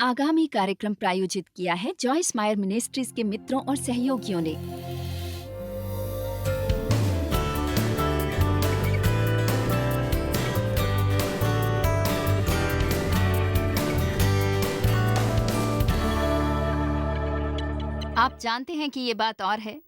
आगामी कार्यक्रम प्रायोजित किया है जॉयस मायर मिनिस्ट्रीज के मित्रों और सहयोगियों ने। आप जानते हैं कि ये बात और है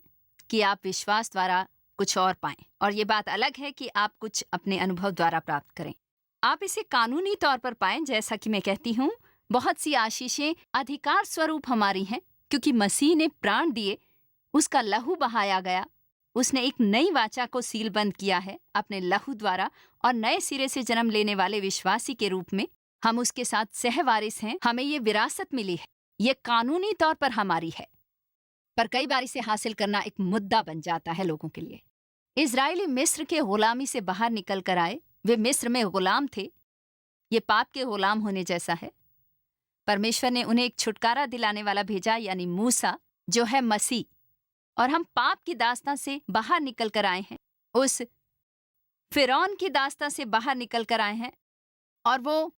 कि आप विश्वास द्वारा कुछ और पाएं, और ये बात अलग है कि आप कुछ अपने अनुभव द्वारा प्राप्त करें। आप इसे कानूनी तौर पर पाएं, जैसा कि मैं कहती हूँ, बहुत सी आशीषें अधिकार स्वरूप हमारी हैं, क्योंकि मसीह ने प्राण दिए, उसका लहू बहाया गया, उसने एक नई वाचा को सीलबंद किया है अपने लहू द्वारा, और नए सिरे से जन्म लेने वाले विश्वासी के रूप में हम उसके साथ सहवारिस हैं। हमें ये विरासत मिली है, ये कानूनी तौर पर हमारी है, पर कई बार इसे हासिल करना एक मुद्दा बन जाता है लोगों के लिए। इजरायली मिस्र के गुलामी से बाहर निकल कर आए, वे मिस्र में गुलाम थे। ये पाप के गुलाम होने जैसा है। परमेश्वर ने उन्हें एक छुटकारा दिलाने वाला भेजा, यानी मूसा, जो है मसीह, और हम पाप की दास्तां से बाहर निकल कर आए हैं, उस फिरौन की दास्तां से बाहर निकल कर आए हैं, और वो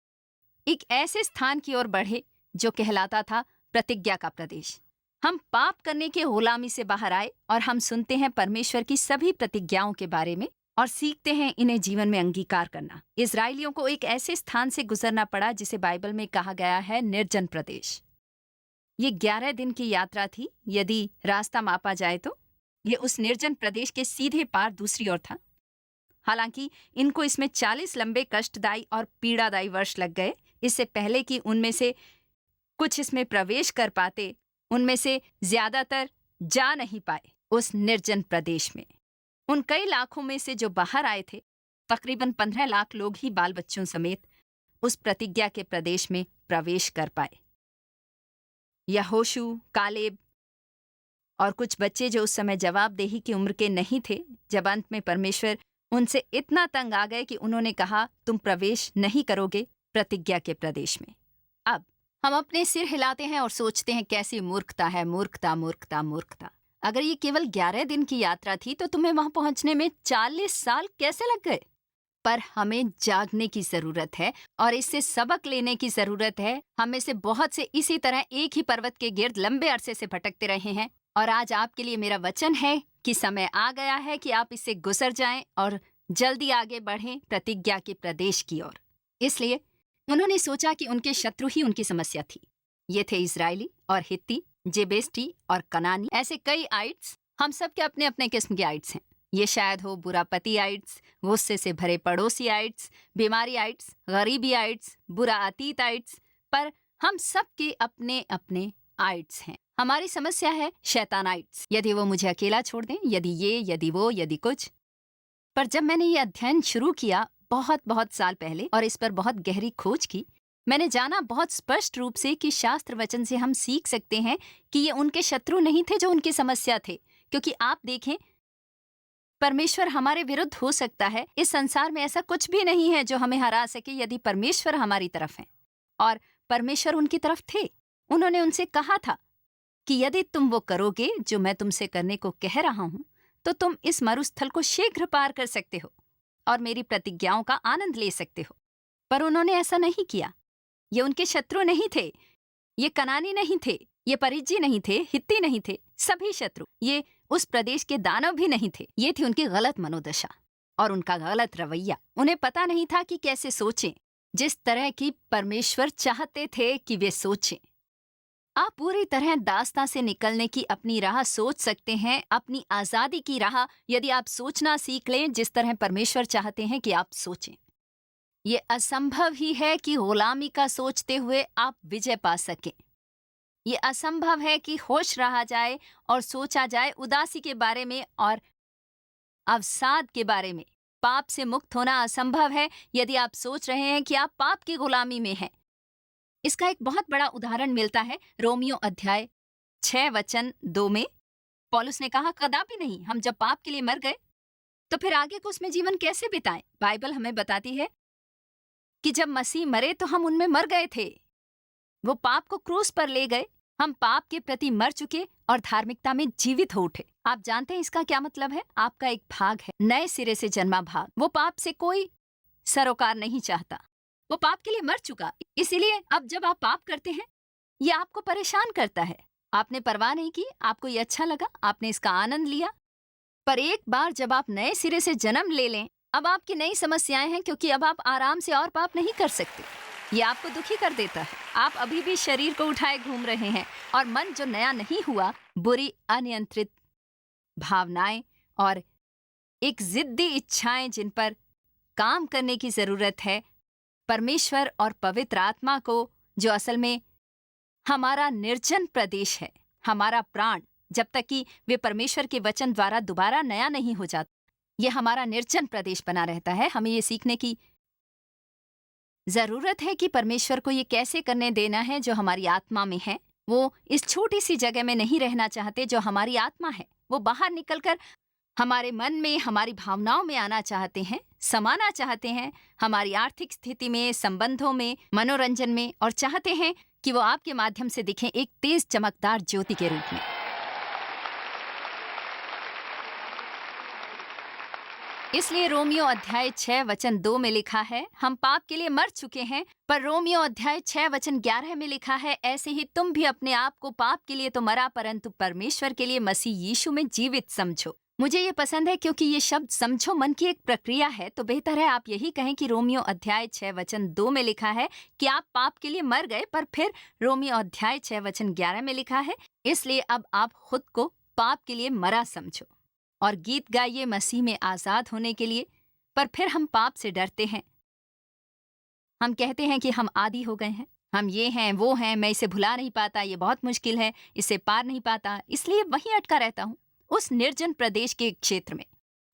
एक ऐसे स्थान की ओर बढ़े जो कहलाता था प्रतिज्ञा का प्रदेश। हम पाप करने के गुलामी से बाहर आए और हम सुनते हैं परमेश्वर की सभी प्रतिज्ञाओं के बारे में और सीखते हैं इन्हें जीवन में अंगीकार करना। इजरायलियों को एक ऐसे स्थान से गुजरना पड़ा जिसे बाइबल में कहा गया है निर्जन प्रदेश। ये 11 दिन की यात्रा थी। यदि रास्ता मापा जाए तो ये उस निर्जन प्रदेश के सीधे पार दूसरी ओर था। हालांकि इनको इसमें 40 लंबे कष्टदायी और पीड़ादायी वर्ष लग गए, इससे पहले कि उनमें से कुछ इसमें प्रवेश कर पाते। उनमें से ज्यादातर जा नहीं पाए उस निर्जन प्रदेश में। उन कई लाखों में से जो बाहर आए थे, तकरीबन 15 लाख लोग ही बाल बच्चों समेत उस प्रतिज्ञा के प्रदेश में प्रवेश कर पाए। यहोशू, कालेब और कुछ बच्चे जो उस समय जवाबदेही की उम्र के नहीं थे, जब अंत में परमेश्वर उनसे इतना तंग आ गए कि उन्होंने कहा, तुम प्रवेश नहीं करोगे प्रतिज्ञा के प्रदेश में। अब हम अपने सिर हिलाते हैं और सोचते हैं, कैसी मूर्खता है, मूर्खता मूर्खता मूर्खता। अगर ये केवल 11 दिन की यात्रा थी तो तुम्हें वहां पहुंचने में 40 साल कैसे लग गए? पर हमें जागने की जरूरत है और इससे सबक लेने की जरूरत है। हम में से बहुत से इसी तरह एक ही पर्वत के गिर्द लंबे अरसे से भटकते रहे हैं, और आज आपके लिए मेरा वचन है कि समय आ गया है कि आप इससे गुजर जाएं और जल्दी आगे बढ़ें प्रतिज्ञा के प्रदेश की ओर। इसलिए उन्होंने सोचा कि उनके शत्रु ही उनकी समस्या थी। ये थे इजरायली और हित्ती, जेबेस्टी और कनानी, ऐसे कई आइट्स। हम सब के अपने अपने किस्म के आइट्स हैं। ये शायद हो बुरापती आइट्स, गुस्से से भरे पड़ोसी आइट्स, बीमारी आइट्स, गरीबी आइट्स, बुरा अतीत आइट्स, पर हम सब के अपने अपने आइट्स हैं। हमारी समस्या है शैतानाइट्स। यदि वो मुझे अकेला छोड़ दें, यदि ये, यदि वो, यदि कुछ। पर जब मैंने ये अध्ययन शुरू किया बहुत साल पहले और इस पर बहुत गहरी खोज की, मैंने जाना बहुत स्पष्ट रूप से कि शास्त्र वचन से हम सीख सकते हैं कि ये उनके शत्रु नहीं थे जो उनकी समस्या थे। क्योंकि आप देखें, परमेश्वर हमारे विरुद्ध हो सकता है। इस संसार में ऐसा कुछ भी नहीं है जो हमें हरा सके यदि परमेश्वर हमारी तरफ है, और परमेश्वर उनकी तरफ थे। उन्होंने उनसे कहा था कि यदि तुम वो करोगे जो मैं तुमसे करने को कह रहा हूं, तो तुम इस मरुस्थल को शीघ्र पार कर सकते हो और मेरी प्रतिज्ञाओं का आनंद ले सकते हो। पर उन्होंने ऐसा नहीं किया। ये उनके शत्रु नहीं थे, ये कनानी नहीं थे, ये परिज्जी नहीं थे, हित्ती नहीं थे, सभी शत्रु। ये उस प्रदेश के दानव भी नहीं थे। ये थी उनकी गलत मनोदशा और उनका गलत रवैया। उन्हें पता नहीं था कि कैसे सोचें, जिस तरह की परमेश्वर चाहते थे कि वे सोचें। आप पूरी तरह दास्तां से निकलने की अपनी राह सोच सकते हैं, अपनी आजादी की राह, यदि आप सोचना सीख लें जिस तरह परमेश्वर चाहते हैं कि आप सोचें। ये असंभव ही है कि गुलामी का सोचते हुए आप विजय पा सकें। ये असंभव है कि होश रहा जाए और सोचा जाए उदासी के बारे में और अवसाद के बारे में। पाप से मुक्त होना असंभव है यदि आप सोच रहे हैं कि आप पाप की गुलामी में हैं। इसका एक बहुत बड़ा उदाहरण मिलता है रोमियो अध्याय 6 वचन 2 में। पौलुस ने कहा, कदापि नहीं, हम जब पाप के लिए मर गए तो फिर आगे को उसमें जीवन कैसे बिताएं? बाइबल हमें बताती है कि जब मसीह मरे तो हम उनमें मर गए थे। वो पाप को क्रूस पर ले गए, हम पाप के प्रति मर चुके और धार्मिकता में जीवित हो उठे। आप जानते हैं इसका क्या मतलब है? आपका एक भाग है, नए सिरे से जन्मा भाग। वो पाप से कोई सरोकार नहीं चाहता, वो पाप के लिए मर चुका। इसीलिए अब जब आप पाप करते हैं ये आपको परेशान करता है। आपने परवाह नहीं की, आपको ये अच्छा लगा, आपने इसका आनंद लिया। पर एक बार जब आप नए सिरे से जन्म ले लें, अब आपकी नई समस्याएं हैं, क्योंकि अब आप आराम से और पाप नहीं कर सकते। ये आपको दुखी कर देता है। आप अभी भी शरीर को उठाए घूम रहे हैं और मन जो नया नहीं हुआ, बुरी अनियंत्रित भावनाएं और एक जिद्दी इच्छाएं जिन पर काम करने की जरूरत है, परमेश्वर और पवित्र आत्मा को, जो असल में हमारा निर्जन प्रदेश है, हमारा प्राण, जब तक कि वे परमेश्वर के वचन द्वारा दोबारा नया नहीं हो जाता, ये हमारा निर्जन प्रदेश बना रहता है। हमें ये सीखने की जरूरत है कि परमेश्वर को ये कैसे करने देना है जो हमारी आत्मा में है। वो इस छोटी सी जगह में नहीं रहना चाहते जो हमारी आत्मा है। वो बाहर निकलकर हमारे मन में, हमारी भावनाओं में आना चाहते हैं, समाना चाहते हैं, हमारी आर्थिक स्थिति में, संबंधों में, मनोरंजन में, और चाहते हैं कि वो आपके माध्यम से दिखें एक तेज चमकदार ज्योति के रूप में। इसलिए रोमियो अध्याय 6 वचन 2 में लिखा है, हम पाप के लिए मर चुके हैं। पर रोमियो अध्याय 6 वचन 11 में लिखा है, ऐसे ही तुम भी अपने आप को पाप के लिए तो मरा, परंतु परमेश्वर के लिए मसीह यीशु में जीवित समझो। मुझे ये पसंद है क्योंकि ये शब्द समझो मन की एक प्रक्रिया है, तो बेहतर है आप यही कहें कि रोमियो अध्याय 6 वचन 2 में लिखा है कि आप पाप के लिए मर गए, पर फिर रोमियो अध्याय 6 वचन 11 में लिखा है, इसलिए अब आप खुद को पाप के लिए मरा समझो। और गीत गाइए मसीह में आजाद होने के लिए। पर फिर हम पाप से डरते हैं। हम कहते हैं कि हम आदी हो गए हैं, हम ये हैं, वो हैं, मैं इसे भुला नहीं पाता, ये बहुत मुश्किल है, इसे पार नहीं पाता, इसलिए वहीं अटका रहता हूँ, उस निर्जन प्रदेश के क्षेत्र में।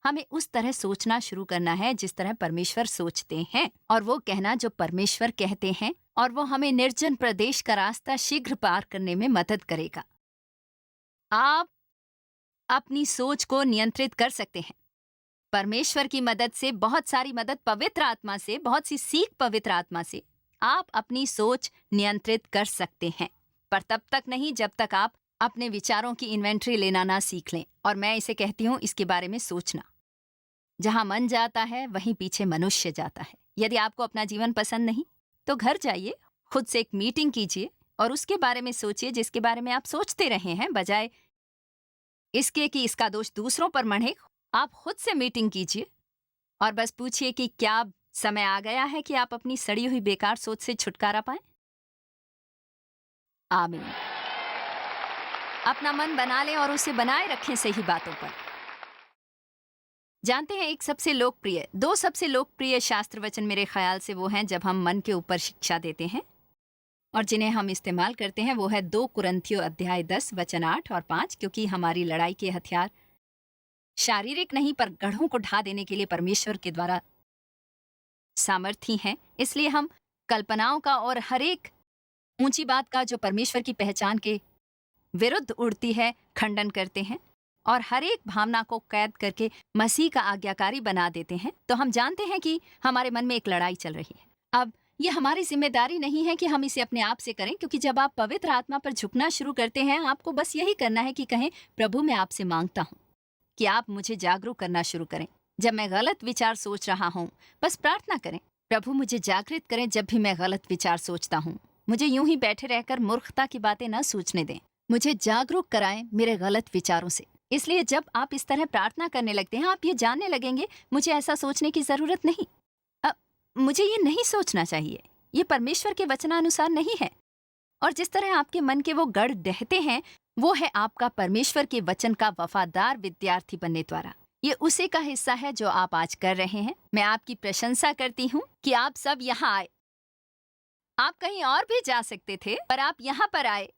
हमें उस तरह सोचना शुरू करना है जिस तरह परमेश्वर सोचते हैं, और वो कहना जो परमेश्वर कहते हैं, और वो हमें निर्जन प्रदेश का रास्ता शीघ्र पार करने में मदद करेगा। आप अपनी सोच को नियंत्रित कर सकते हैं परमेश्वर की मदद से, बहुत सारी मदद पवित्र आत्मा से, बहुत सी सीख पवित्र आत्मा से आप अपनी सोच नियंत्रित कर सकते हैं। पर तब तक नहीं जब तक आप अपने विचारों की इन्वेंट्री लेना ना सीख लें। और मैं इसे कहती हूँ इसके बारे में सोचना। जहां मन जाता है वहीं पीछे मनुष्य जाता है। यदि आपको अपना जीवन पसंद नहीं तो घर जाइए, खुद से एक मीटिंग कीजिए और उसके बारे में सोचिए जिसके बारे में आप सोचते रहे हैं, बजाय इसके कि इसका दोष दूसरों पर मढ़े। आप खुद से मीटिंग कीजिए और बस पूछिए कि क्या समय आ गया है कि आप अपनी सड़ी हुई बेकार सोच से छुटकारा पाएं। आमीन। अपना मन बना लें और उसे बनाए रखें सही बातों पर। जानते हैं दो सबसे लोकप्रिय शास्त्र वचन मेरे ख्याल से वो हैं जब हम मन के ऊपर शिक्षा देते हैं, और जिन्हें हम इस्तेमाल करते हैं वो है 2 कुरिन्थियों अध्याय 10 वचन 8 और 5। क्योंकि हमारी लड़ाई के हथियार शारीरिक नहीं पर गढ़ों को ढा देने के लिए परमेश्वर के द्वारा सामर्थी हैं, इसलिए हम कल्पनाओं का और हर एक ऊंची बात का जो परमेश्वर की पहचान के विरुद्ध उड़ती है खंडन करते हैं, और हर एक भावना को कैद करके मसीह का आज्ञाकारी बना देते हैं। तो हम जानते हैं कि हमारे मन में एक लड़ाई चल रही है। अब ये हमारी जिम्मेदारी नहीं है कि हम इसे अपने आप से करें, क्योंकि जब आप पवित्र आत्मा पर झुकना शुरू करते हैं, आपको बस यही करना है कि कहें, प्रभु मैं आपसे मांगता हूँ कि आप मुझे जागरूक करना शुरू करें। जब मैं गलत विचार सोच रहा हूँ, बस प्रार्थना करें, प्रभु मुझे जागृत करें जब भी मैं गलत विचार सोचता हूँ। मुझे यूं ही बैठे रहकर मूर्खता की बातें न सोचने दें, मुझे जागरूक कराएं मेरे गलत विचारों से। इसलिए जब आप इस तरह प्रार्थना करने लगते हैं, आप ये जानने लगेंगे मुझे ऐसा सोचने की जरूरत नहीं, मुझे ये नहीं सोचना चाहिए, ये परमेश्वर के वचनानुसार नहीं है। और जिस तरह आपके मन के वो गढ़ डहते हैं, वो है आपका परमेश्वर के वचन का वफादार विद्यार्थी बनने द्वारा। ये उसी का हिस्सा है जो आप आज कर रहे हैं। मैं आपकी प्रशंसा करती हूँ कि आप सब यहाँ आए। आप कहीं और भी जा सकते थे, पर आप यहाँ पर आए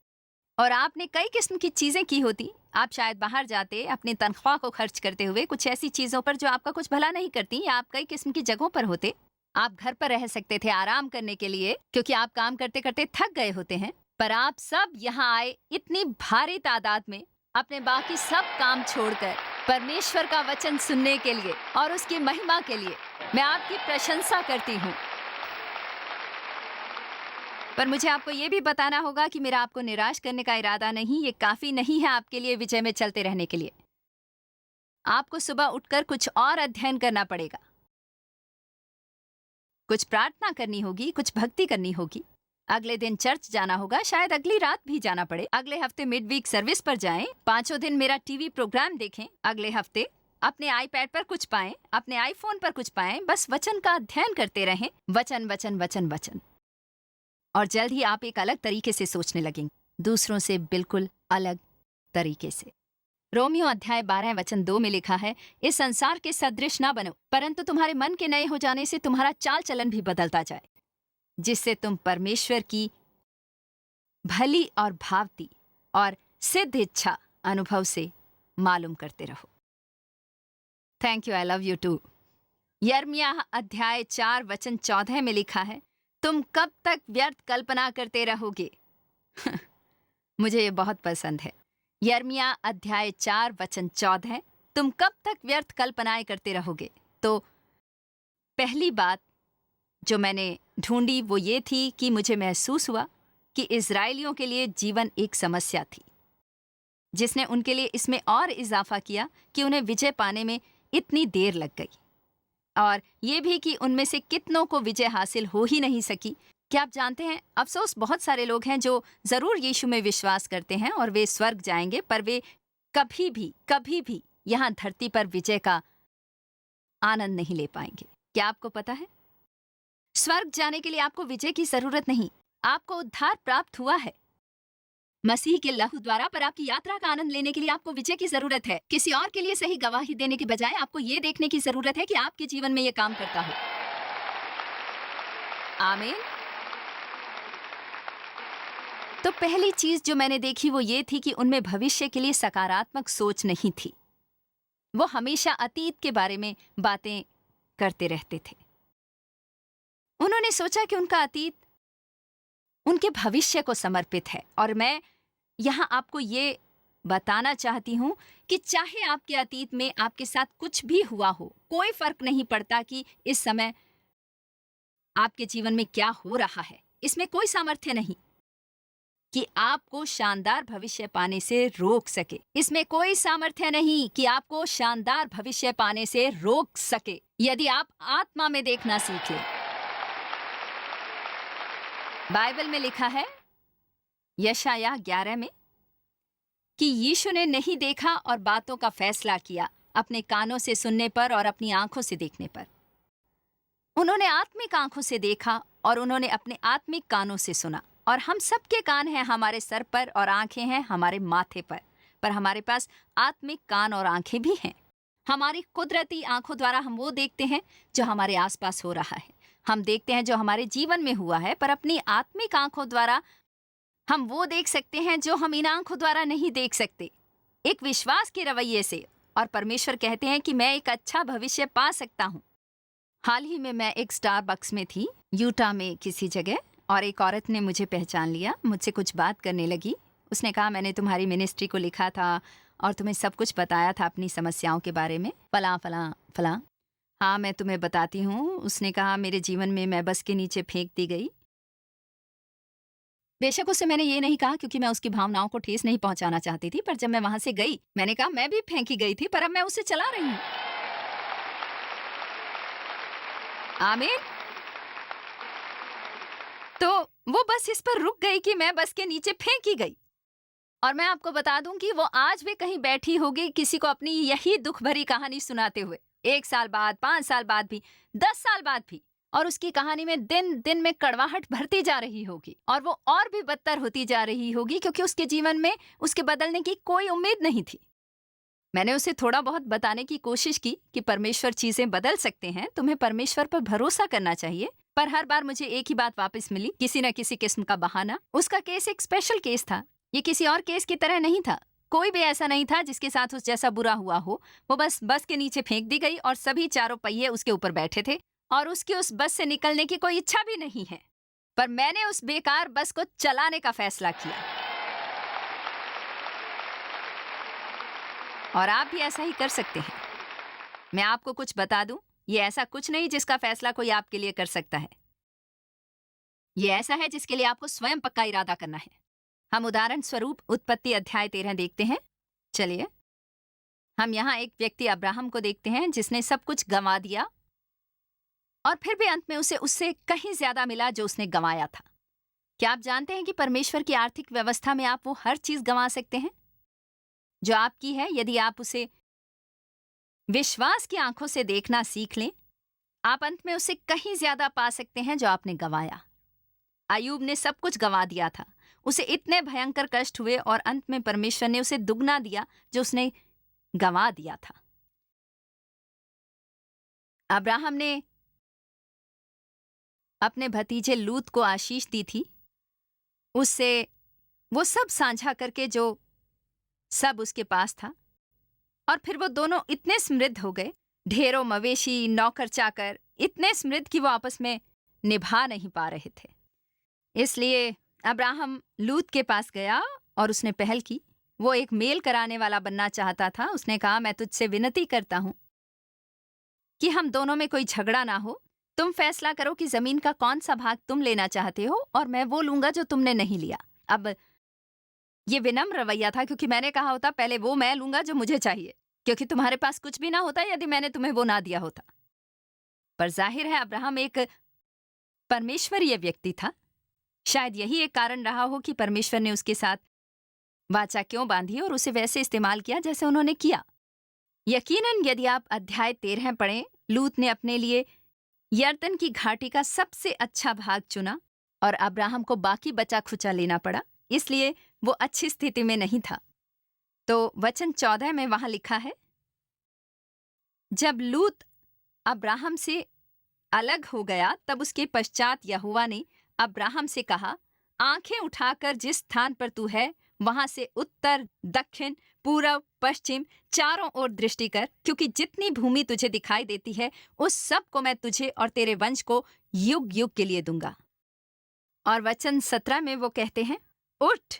और आपने कई किस्म की चीजें की होती। आप शायद बाहर जाते अपनी तनख्वाह को खर्च करते हुए कुछ ऐसी चीजों पर जो आपका कुछ भला नहीं करती, या आप कई किस्म की जगहों पर होते। आप घर पर रह सकते थे आराम करने के लिए, क्योंकि आप काम करते करते थक गए होते हैं। पर आप सब यहाँ आए इतनी भारी तादाद में, अपने बाकी सब काम छोड़कर परमेश्वर का वचन सुनने के लिए और उसकी महिमा के लिए। मैं आपकी प्रशंसा करती हूँ। पर मुझे आपको ये भी बताना होगा कि मेरा आपको निराश करने का इरादा नहीं। ये काफी नहीं है आपके लिए विजय में चलते रहने के लिए। आपको सुबह उठकर कुछ और अध्ययन करना पड़ेगा, कुछ प्रार्थना करनी होगी, कुछ भक्ति करनी होगी, अगले दिन चर्च जाना होगा, शायद अगली रात भी जाना पड़े। अगले हफ्ते मिड वीक सर्विस पर जाएं, 5 दिन मेरा टीवी प्रोग्राम देखें। अगले हफ्ते अपने आईपैड पर कुछ पाएं, अपने आईफोन पर कुछ पाएं। बस वचन का अध्ययन करते रहें, वचन वचन वचन वचन। और जल्द ही आप एक अलग तरीके से सोचने लगेंगे, दूसरों से बिल्कुल अलग तरीके से। रोमियो अध्याय 12 वचन 2 में लिखा है, इस संसार के सदृश ना बनो, परंतु तुम्हारे मन के नए हो जाने से तुम्हारा चाल चलन भी बदलता जाए, जिससे तुम परमेश्वर की भली और भावती और सिद्ध इच्छा अनुभव से मालूम करते रहो। Thank you, I love you too. यिर्मयाह अध्याय 4 वचन 14 में लिखा है, तुम कब तक व्यर्थ कल्पना करते रहोगे। मुझे ये बहुत पसंद है। यिर्मयाह अध्याय 4 वचन 14, तुम कब तक व्यर्थ कल्पनाएं करते रहोगे। तो पहली बात जो मैंने ढूंढी वो ये थी कि मुझे महसूस हुआ कि इजरायलियों के लिए जीवन एक समस्या थी, जिसने उनके लिए इसमें और इजाफा किया कि उन्हें विजय पाने में इतनी देर लग गई, और ये भी कि उनमें से कितनों को विजय हासिल हो ही नहीं सकी। क्या आप जानते हैं, अफसोस बहुत सारे लोग हैं जो जरूर यीशु में विश्वास करते हैं और वे स्वर्ग जाएंगे, पर वे कभी भी यहाँ धरती पर विजय का आनंद नहीं ले पाएंगे। क्या आपको पता है, स्वर्ग जाने के लिए आपको विजय की जरूरत नहीं, आपको उद्धार प्राप्त हुआ है मसीह के लहू द्वारा, पर आपकी यात्रा का आनंद लेने के लिए आपको विजय की जरूरत है। किसी और के लिए सही गवाही देने के बजाय आपको ये देखने की जरूरत है कि आपके जीवन में ये काम करता हो। आमीन। तो पहली चीज जो मैंने देखी वो ये थी कि उनमें भविष्य के लिए सकारात्मक सोच नहीं थी। वो हमेशा अतीत के बारे में बातें करते रहते थे। उन्होंने सोचा कि उनका अतीत उनके भविष्य को समर्पित है। और मैं यहाँ आपको ये बताना चाहती हूं कि चाहे आपके अतीत में आपके साथ कुछ भी हुआ हो, कोई फर्क नहीं पड़ता कि इस समय आपके जीवन में क्या हो रहा है। इसमें कोई सामर्थ्य नहीं कि आपको शानदार भविष्य पाने से रोक सके। इसमें कोई सामर्थ्य नहीं कि आपको शानदार भविष्य पाने से रोक सके, यदि आप आत्मा में देखना सीख लें। बाइबल में लिखा है यशायाह 11 में कि यीशु ने नहीं देखा और बातों का फैसला किया अपने कानों से सुनने पर और अपनी आंखों से देखने पर। उन्होंने आत्मिक आंखों से देखा और उन्होंने अपने आत्मिक कानों से सुना। और हम सबके कान हैं हमारे सर पर और आंखें हैं हमारे माथे पर हमारे पास आत्मिक कान और आंखें भी हैं। हमारी कुदरती आंखों द्वारा हम वो देखते हैं जो हमारे आसपास हो रहा है, हम देखते हैं जो हमारे जीवन में हुआ है, पर अपनी आत्मिक आंखों द्वारा हम वो देख सकते हैं जो हम इन आंखों द्वारा नहीं देख सकते, एक विश्वास के रवैये से। और परमेश्वर कहते हैं कि मैं एक अच्छा भविष्य पा सकता हूँ। हाल ही में मैं एक स्टारबक्स में थी, यूटा में किसी जगह, और एक औरत ने मुझे पहचान लिया, मुझसे कुछ बात करने लगी। उसने कहा, मैंने तुम्हारी मिनिस्ट्री को लिखा था और तुम्हें सब कुछ बताया था अपनी समस्याओं के बारे में, फलां फलां फलां। हाँ, मैं तुम्हें बताती हूँ। उसने कहा, मेरे जीवन में मैं बस के नीचे फेंक दी गई। बेशक उससे मैंने ये नहीं कहा क्योंकि मैं उसकी भावनाओं को ठेस नहीं पहुंचाना चाहती थी, पर जब मैं वहां से गई मैंने कहा मैं भी फेंकी गई थी, पर अब मैं उसे चला रही हूँ। आमीन। तो वो बस इस पर रुक गई कि मैं बस के नीचे फेंकी गई। और मैं आपको बता दूं कि वो आज भी कहीं बैठी होगी किसी को अपनी यही दुख भरी कहानी सुनाते हुए, 1 साल बाद, 5 साल बाद भी, 10 साल बाद भी, और उसकी कहानी में दिन दिन में कड़वाहट भरती जा रही होगी और वो और भी बदतर होती जा रही होगी क्योंकि उसके जीवन में उसके बदलने की कोई उम्मीद नहीं थी। मैंने उसे थोड़ा बहुत बताने की कोशिश की कि परमेश्वर चीजें बदल सकते हैं, तुम्हें परमेश्वर पर भरोसा करना चाहिए। पर हर बार मुझे एक ही बात वापस मिली, किसी न किसी किस्म का बहाना। उसका केस एक स्पेशल केस था, ये किसी और केस की तरह नहीं था। कोई भी ऐसा नहीं था जिसके साथ उस जैसा बुरा हुआ हो। वो बस के नीचे फेंक दी गई और सभी चारों पहिए उसके ऊपर बैठे थे और उसकी उस बस से निकलने की कोई इच्छा भी नहीं है। पर मैंने उस बेकार बस को चलाने का फैसला किया। और आप भी ऐसा ही कर सकते हैं। मैं आपको कुछ बता दूं, ये ऐसा कुछ नहीं जिसका फैसला कोई आपके लिए कर सकता है। ये ऐसा है जिसके लिए आपको स्वयं पक्का इरादा करना है। हम उदाहरण स्वरूप उत्पत्ति अध्याय 13 देखते हैं। चलिए, हम यहाँ एक व्यक्ति अब्राहम को देखते हैं जिसने सब कुछ गंवा दिया और फिर भी अंत में उसे उससे कहीं ज्यादा मिला जो उसने गंवाया था। क्या आप जानते हैं कि परमेश्वर की आर्थिक व्यवस्था में आप वो हर चीज गंवा सकते हैं जो आपकी है, यदि आप उसे विश्वास की आंखों से देखना सीख लें। आप अंत में उससे कहीं ज्यादा पा सकते हैं जो आपने गंवाया। अय्यूब ने सब कुछ गंवा दिया था। उसे इतने भयंकर कष्ट हुए और अंत में परमेश्वर ने उसे दुगना दिया जो उसने गंवा दिया था। अब्राहम ने अपने भतीजे लूत को आशीष दी थी, उससे वो सब साझा करके जो सब उसके पास था, और फिर वो दोनों इतने समृद्ध हो गए, ढेरों मवेशी, नौकर चाकर, इतने समृद्ध कि वो आपस में निभा नहीं पा रहे थे। इसलिए अब्राहम लूत के पास गया और उसने पहल की। वो एक मेल कराने वाला बनना चाहता था। उसने कहा, मैं तुझसे विनती करता हूं कि हम दोनों में कोई झगड़ा ना हो। तुम फैसला करो कि जमीन का कौन सा भाग तुम लेना चाहते हो और मैं वो लूंगा जो तुमने नहीं लिया। अब ये विनम्र रवैया था, क्योंकि मैंने कहा होता पहले वो मैं लूंगा जो मुझे चाहिए, क्योंकि तुम्हारे पास कुछ भी ना होता यदि मैंने तुम्हें वो ना दिया होता। पर जाहिर है अब्राहम एक परमेश्वरीय व्यक्ति था। शायद यही एक कारण रहा हो कि परमेश्वर ने उसके साथ वाचा क्यों बांधी और उसे वैसे इस्तेमाल किया जैसे उन्होंने किया। यकीनन यदि आप अध्याय 13 पढ़ें, लूत ने अपने लिए यर्दन की घाटी का सबसे अच्छा भाग चुना और अब्राहम को बाकी बचा खुचा लेना पड़ा, इसलिए वो अच्छी स्थिति में नहीं था। तो वचन 14 में वहां लिखा है, जब लूत अब्राहम से अलग हो गया तब उसके पश्चात यहोवा ने अब्राहम से कहा, आंखें उठाकर जिस स्थान पर तू है वहां से उत्तर, दक्षिण, पूरब, पश्चिम चारों ओर दृष्टि कर, क्योंकि जितनी भूमि तुझे दिखाई देती है उस सब को मैं तुझे और तेरे वंश को युग युग के लिए दूंगा। और वचन 17 में वो कहते हैं, उठ,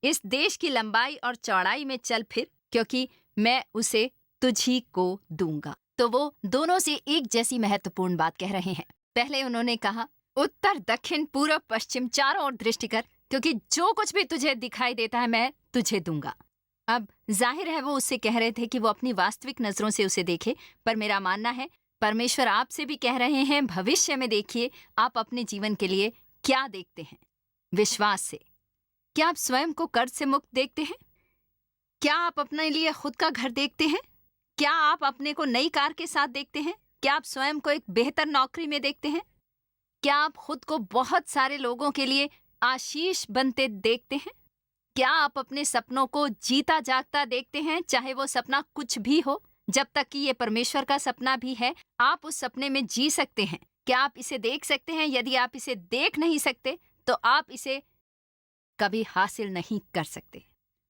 इस देश की लंबाई और चौड़ाई में चल फिर, क्योंकि मैं उसे तुझी को दूंगा। तो वो दोनों से एक जैसी महत्वपूर्ण बात कह रहे हैं। पहले उन्होंने कहा, उत्तर, दक्षिण, पूरब, पश्चिम चारों ओर दृष्टि कर, क्योंकि जो कुछ भी तुझे दिखाई देता है मैं तुझे दूंगा। अब जाहिर है वो उससे कह रहे थे कि वो अपनी वास्तविक नजरों से उसे देखे, पर मेरा मानना है परमेश्वर आपसे भी कह रहे हैं, भविष्य में देखिए आप अपने जीवन के लिए क्या देखते हैं विश्वास से। क्या आप स्वयं को कर्ज से मुक्त देखते हैं? क्या आप अपने लिए खुद का घर देखते हैं? क्या आप अपने को नई कार के साथ देखते हैं? क्या आप स्वयं को एक बेहतर नौकरी में देखते हैं? क्या आप खुद को बहुत सारे लोगों के लिए आशीष बनते देखते हैं? क्या आप अपने सपनों को जीता जागता देखते हैं, चाहे वो सपना कुछ भी हो? जब तक कि ये परमेश्वर का सपना भी है, आप उस सपने में जी सकते हैं। क्या आप इसे देख सकते हैं? यदि आप इसे देख नहीं सकते तो आप इसे कभी हासिल नहीं कर सकते।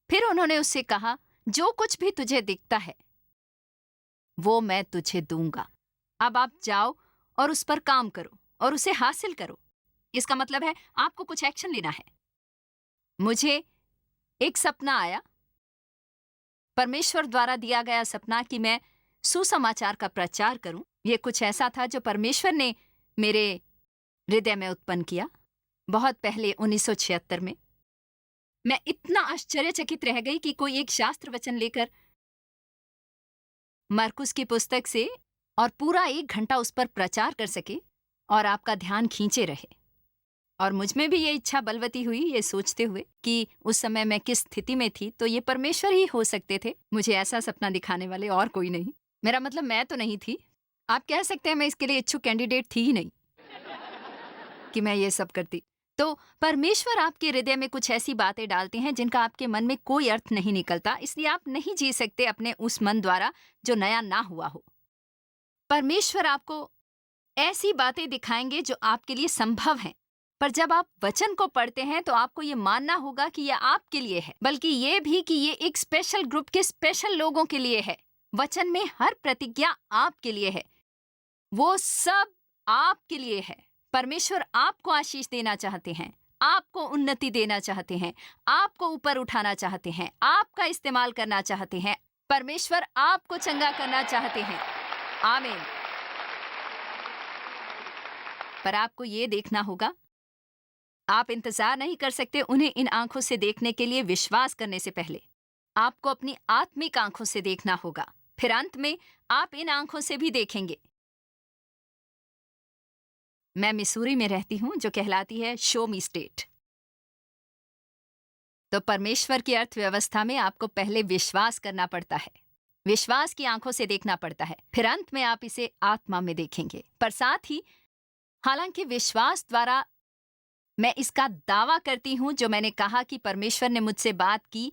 फिर उन्होंने उससे कहा, जो कुछ भी तुझे दिखता है वो मैं तुझे दूंगा। अब आप जाओ और उस पर काम करो और उसे हासिल करो। इसका मतलब है आपको कुछ एक्शन लेना है। मुझे एक सपना आया, परमेश्वर द्वारा दिया गया सपना कि मैं सुसमाचार का प्रचार करूं। यह कुछ ऐसा था जो परमेश्वर ने मेरे हृदय में उत्पन्न किया बहुत पहले 1976 में। मैं इतना आश्चर्यचकित रह गई कि कोई एक शास्त्र वचन लेकर मरकुस की पुस्तक से और पूरा 1 घंटा उस पर प्रचार कर सके और आपका ध्यान खींचे रहे। और मुझ में भी ये इच्छा बलवती हुई, ये सोचते हुए कि उस समय मैं किस स्थिति में थी, तो ये परमेश्वर ही हो सकते थे मुझे ऐसा सपना दिखाने वाले, और कोई नहीं। मेरा मतलब मैं तो नहीं थी। आप कह सकते हैं मैं इसके लिए इच्छुक कैंडिडेट थी ही नहीं कि मैं ये सब करती। तो परमेश्वर आपके हृदय में कुछ ऐसी बातें डालते हैं जिनका आपके मन में कोई अर्थ नहीं निकलता, इसलिए आप नहीं जी सकते अपने उस मन द्वारा जो नया ना हुआ हो। परमेश्वर आपको ऐसी बातें दिखाएंगे जो आपके लिए संभव हैं, पर जब आप वचन को पढ़ते हैं तो आपको ये मानना होगा कि यह आपके लिए है, बल्कि ये भी कि ये एक स्पेशल ग्रुप के स्पेशल लोगों के लिए है। वचन में हर प्रतिज्ञा आपके लिए है, वो सब आपके लिए है। परमेश्वर आपको आशीष देना चाहते हैं, आपको उन्नति देना चाहते हैं, आपको ऊपर उठाना चाहते हैं, आपका इस्तेमाल करना चाहते हैं। परमेश्वर आपको चंगा करना चाहते हैं। आमीन। पर आपको ये देखना होगा, आप इंतजार नहीं कर सकते उन्हें इन आंखों से देखने के लिए विश्वास करने से पहले। आपको अपनी आत्मिक आंखों से देखना होगा, फिर अंत में आप इन आंखों से भी देखेंगे। मैं मिसूरी में रहती हूं, जो कहलाती है शो मी स्टेट। तो परमेश्वर की अर्थव्यवस्था में आपको पहले विश्वास करना पड़ता है, विश्वास की आंखों से देखना पड़ता है, फिर अंत में आप इसे आत्मा में देखेंगे। पर साथ ही हालांकि विश्वास द्वारा मैं इसका दावा करती हूं जो मैंने कहा कि परमेश्वर ने मुझसे बात की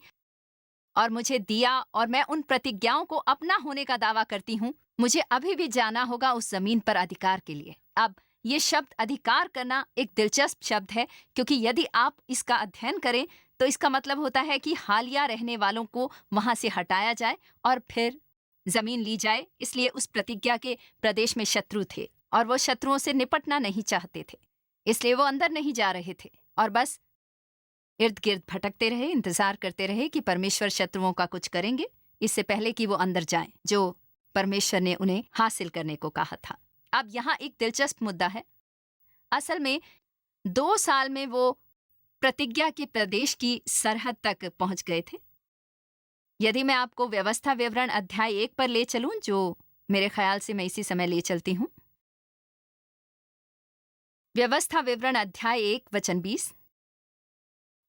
और मुझे दिया और मैं उन प्रतिज्ञाओं को अपना होने का दावा करती हूं, मुझे अभी भी जाना होगा उस जमीन पर अधिकार के लिए। अब ये शब्द अधिकार करना एक दिलचस्प शब्द है, क्योंकि यदि आप इसका अध्ययन करें तो इसका मतलब होता है कि हालिया रहने वालों को वहां से हटाया जाए और फिर जमीन ली जाए। इसलिए उस प्रतिज्ञा के प्रदेश में शत्रु थे और वो शत्रुओं से निपटना नहीं चाहते थे, इसलिए वो अंदर नहीं जा रहे थे और बस इर्द गिर्द भटकते रहे, इंतजार करते रहे कि परमेश्वर शत्रुओं का कुछ करेंगे इससे पहले कि वो अंदर जाएं, जो परमेश्वर ने उन्हें हासिल करने को कहा था। अब यहाँ एक दिलचस्प मुद्दा है। असल में 2 साल में वो प्रतिज्ञा के प्रदेश की सरहद तक पहुंच गए थे। यदि मैं आपको व्यवस्था विवरण अध्याय 1 पर ले चलूं, जो मेरे ख्याल से मैं इसी समय ले चलती हूं। व्यवस्था विवरण अध्याय 1 वचन 20।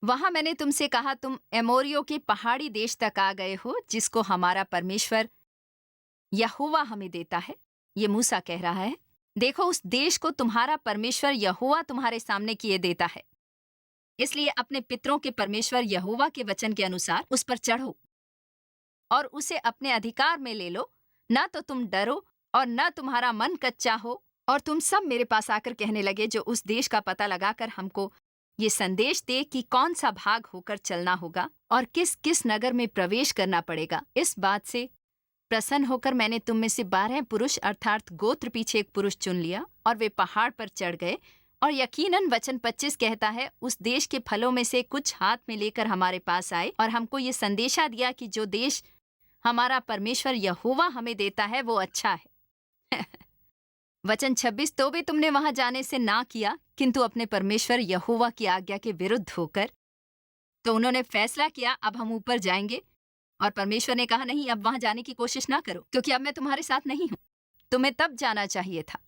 वहां मैंने तुमसे कहा, तुम एमोरियों के पहाड़ी देश तक आ गए हो, जिसको हमारा परमेश्वर यहोवा हमें देता है। ये मूसा कह रहा है, देखो उस देश को तुम्हारा परमेश्वर यहोवा तुम्हारे सामने किए देता है। इसलिए अपने पितरों के परमेश्वर यहोवा के वचन के अनुसार उस पर चढ़ो और उसे अपने अधिकार में ले लो। न तो तुम डरो और न तुम्हारा मन कच्चा हो। और तुम सब मेरे पास आकर कहने लगे, जो उस देश का पता लगाकर हमको ये संदेश दे कि कौन सा भाग होकर चलना होगा और किस किस नगर में प्रवेश करना पड़ेगा। इस बात से प्रसन्न होकर मैंने तुम में से 12 पुरुष अर्थात गोत्र पीछे एक पुरुष चुन लिया और वे पहाड़ पर चढ़ गए। और यकीनन वचन 25 कहता है, उस देश के फलों में से कुछ हाथ में लेकर हमारे पास आए और हमको ये संदेशा दिया कि जो देश हमारा परमेश्वर यहोवा हमें देता है वो अच्छा है। वचन 26, तो भी तुमने वहां जाने से ना किया, किंतु अपने परमेश्वर यहोवा की आज्ञा के विरुद्ध होकर। तो उन्होंने फैसला किया, अब हम ऊपर जाएंगे। और परमेश्वर ने कहा, नहीं, अब वहां जाने की कोशिश ना करो, क्योंकि अब मैं तुम्हारे साथ नहीं हूं। तुम्हें तब जाना चाहिए था।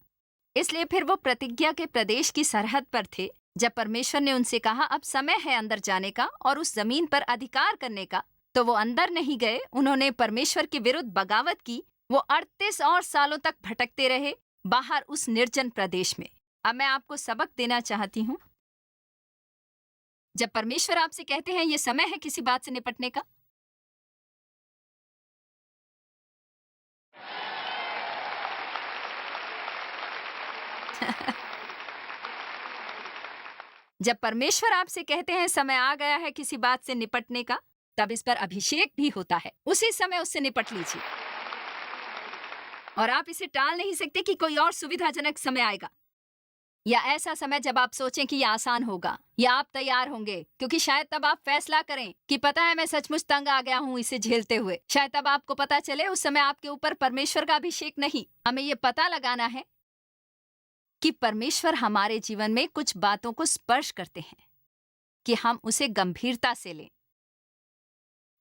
इसलिए फिर वो प्रतिज्ञा के प्रदेश की सरहद पर थे जब परमेश्वर ने उनसे कहा, अब समय है अंदर जाने का और उस जमीन पर अधिकार करने का। तो वो अंदर नहीं गए, उन्होंने परमेश्वर के विरुद्ध बगावत की। वो 38 और सालों तक भटकते रहे बाहर उस निर्जन प्रदेश में। अब मैं आपको सबक देना चाहती हूं। जब परमेश्वर आपसे कहते हैं ये समय है किसी बात से निपटने का, जब परमेश्वर आपसे कहते हैं समय आ गया है किसी बात से निपटने का, तब इस पर अभिषेक भी होता है। उसी समय उससे निपट लीजिए और आप इसे टाल नहीं सकते कि कोई और सुविधाजनक समय आएगा या ऐसा समय जब आप सोचें कि यह आसान होगा या आप तैयार होंगे, क्योंकि शायद तब आप फैसला करें कि पता है मैं सचमुच तंग आ गया हूं इसे झेलते हुए। शायद तब आपको पता चले उस समय आपके ऊपर परमेश्वर का अभिषेक नहीं। हमें यह पता लगाना है कि परमेश्वर हमारे जीवन में कुछ बातों को स्पर्श करते हैं कि हम उसे गंभीरता से लें।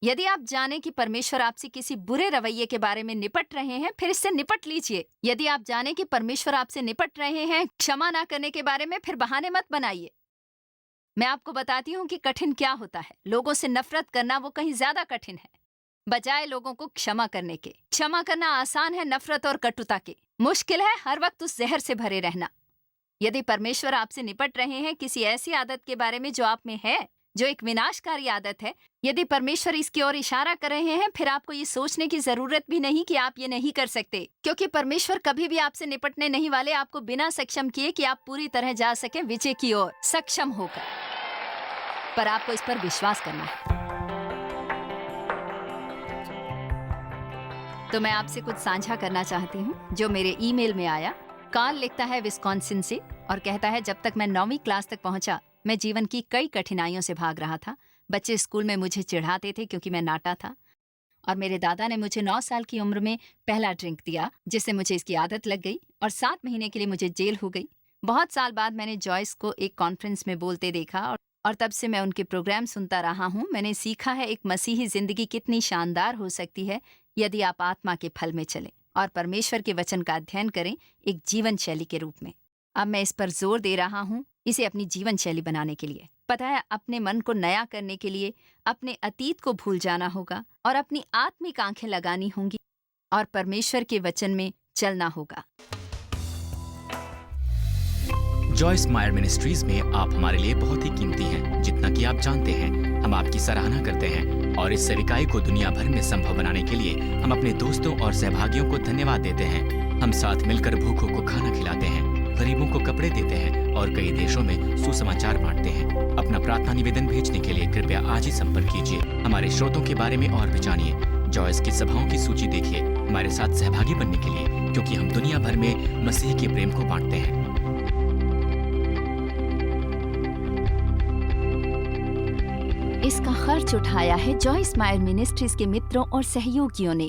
यदि आप जानें कि परमेश्वर आपसे किसी बुरे रवैये के बारे में निपट रहे हैं, फिर इससे निपट लीजिए। यदि आप जानें कि परमेश्वर आपसे निपट रहे हैं क्षमा ना करने के बारे में, फिर बहाने मत बनाइए। मैं आपको बताती हूँ कि कठिन क्या होता है। लोगों से नफरत करना वो कहीं ज्यादा कठिन है बजाय लोगों को क्षमा करने के। क्षमा करना आसान है नफरत और कटुता के। मुश्किल है हर वक्त उस जहर से भरे रहना। यदि परमेश्वर आपसे निपट रहे हैं किसी ऐसी आदत के बारे में जो आप में है, जो एक विनाशकारी आदत है, यदि परमेश्वर इसकी ओर इशारा कर रहे हैं, फिर आपको ये सोचने की जरूरत भी नहीं कि आप ये नहीं कर सकते, क्योंकि परमेश्वर कभी भी आपसे निपटने नहीं वाले आपको बिना सक्षम किए कि आप पूरी तरह जा सके विजय की ओर सक्षम होकर। पर आपको इस पर विश्वास करना है। तो मैं आपसे कुछ साझा करना चाहती हूँ जो मेरे ईमेल में आया। कार्ल लिखता है विस्कॉन्सिन से और कहता है, जब तक मैं 9वीं क्लास तक पहुंचा मैं जीवन की कई कठिनाइयों से भाग रहा था। बच्चे स्कूल में मुझे चिढ़ाते थे क्योंकि मैं नाटा था और मेरे दादा ने मुझे 9 साल की उम्र में पहला ड्रिंक दिया, जिससे मुझे इसकी आदत लग गई और 7 महीने के लिए मुझे जेल हो गई। बहुत साल बाद मैंने जॉयस को एक कॉन्फ्रेंस में बोलते देखा और तब से मैं उनके प्रोग्राम सुनता रहा हूँ। मैंने सीखा है एक मसीही जिंदगी कितनी शानदार हो सकती है यदि आप आत्मा के फल में चलें और परमेश्वर के वचन का अध्ययन करें एक जीवन शैली के रूप में। अब मैं इस पर जोर दे रहा हूँ इसे अपनी जीवन शैली बनाने के लिए। पता है, अपने मन को नया करने के लिए अपने अतीत को भूल जाना होगा और अपनी आत्मिक आंखें लगानी होंगी और परमेश्वर के वचन में चलना होगा। जॉयस मायर मिनिस्ट्रीज में आप हमारे लिए बहुत ही कीमती हैं, जितना कि आप जानते हैं। हम आपकी सराहना करते हैं और इस सेविकाई को दुनिया भर में संभव बनाने के लिए हम अपने दोस्तों और सहभागियों को धन्यवाद देते हैं। हम साथ मिलकर भूखों को खाना खिलाते हैं, गरीबों को कपड़े देते हैं और कई देशों में सुसमाचार बांटते हैं। अपना प्रार्थना निवेदन भेजने के लिए कृपया आज ही संपर्क कीजिए। हमारे स्रोतों के बारे में और भी जानिए। जॉयस की सभाओं की सूची देखिए हमारे साथ सहभागी बनने के लिए, क्योंकि हम दुनिया भर में मसीह के प्रेम को बांटते हैं। इसका खर्च उठाया है जॉयस मायर मिनिस्ट्रीज के मित्रों और सहयोगियों ने।